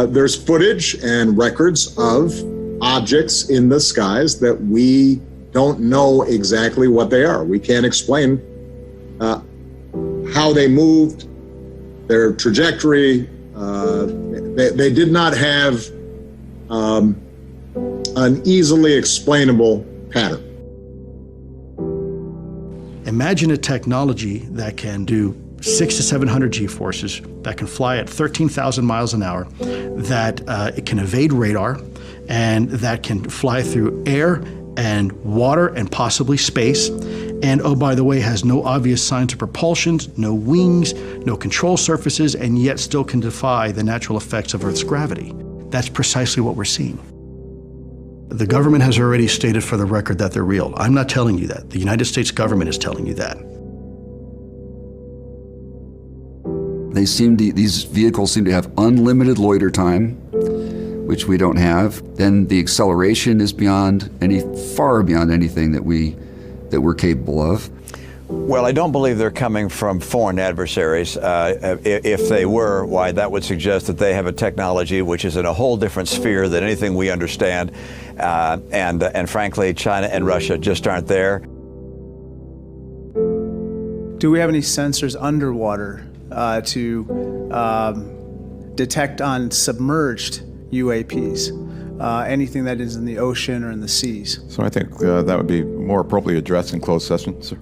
there's footage and records of objects in the skies that we don't know exactly what they are. We can't explain how they moved, their trajectory. They did not have an easily explainable pattern. Imagine a technology that can do 600 to 700 G-forces, that can fly at 13,000 miles an hour, that it can evade radar, and that can fly through air and water and possibly space. And oh, by the way, has no obvious signs of propulsion, no wings, no control surfaces, and yet still can defy the natural effects of Earth's gravity. That's precisely what we're seeing. The government has already stated for the record that they're real. I'm not telling you that. The United States government is telling you that. These vehicles seem to have unlimited loiter time, which we don't have. Then the acceleration is far beyond anything that we're capable of. Well, I don't believe they're coming from foreign adversaries. If they were, why, that would suggest that they have a technology which is in a whole different sphere than anything we understand. And frankly, China and Russia just aren't there. Do we have any sensors underwater to detect on submerged UAPs? Anything that is in the ocean or in the seas? So I think that would be more appropriately addressed in closed session, sir.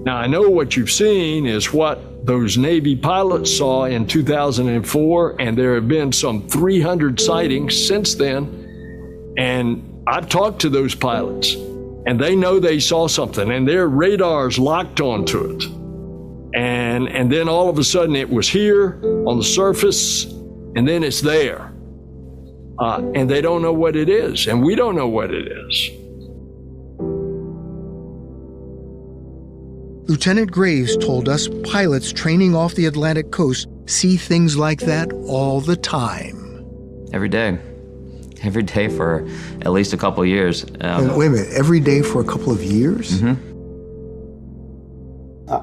Now, I know what you've seen is what those Navy pilots saw in 2004, and there have been some 300 sightings since then. And I've talked to those pilots, and they know they saw something, and their radars locked onto it. And then all of a sudden it was here on the surface, and then it's there. And they don't know what it is, and we don't know what it is. Lieutenant Graves told us pilots training off the Atlantic coast see things like that all the time. Every day. Every day for at least a couple of years. Wait a minute, every day for a couple of years? Mm-hmm.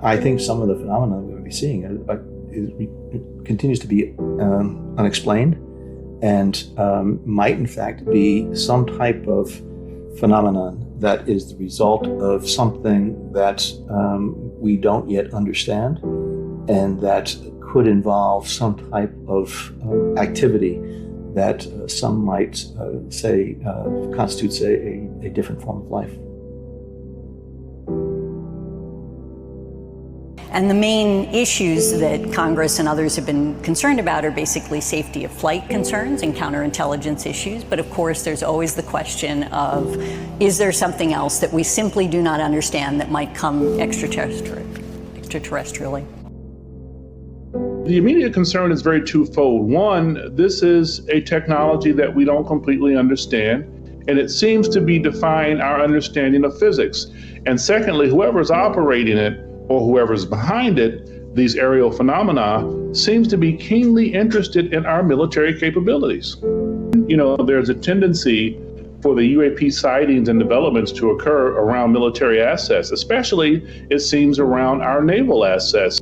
I think some of the phenomena we're going to be seeing continues to be unexplained and might in fact be some type of phenomenon that is the result of something that we don't yet understand and that could involve some type of activity that some might say constitutes a different form of life. And the main issues that Congress and others have been concerned about are basically safety of flight concerns and counterintelligence issues. But of course, there's always the question of, is there something else that we simply do not understand that might come extraterrestrially? The immediate concern is very twofold. One, this is a technology that we don't completely understand, and it seems to be defying our understanding of physics. And secondly, whoever's operating it or whoever's behind it, these aerial phenomena, seems to be keenly interested in our military capabilities. You know, there's a tendency for the UAP sightings and developments to occur around military assets, especially, it seems, around our naval assets.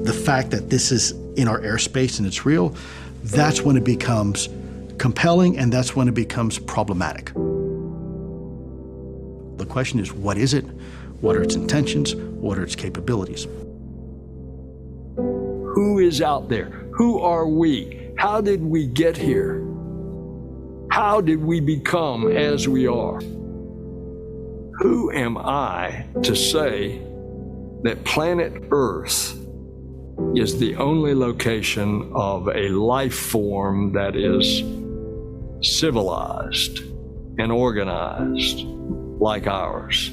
The fact that this is in our airspace and it's real, that's when it becomes compelling and that's when it becomes problematic. The question is, what is it? What are its intentions? What are its capabilities? Who is out there? Who are we? How did we get here? How did we become as we are? Who am I to say that planet Earth is the only location of a life form that is civilized and organized like ours?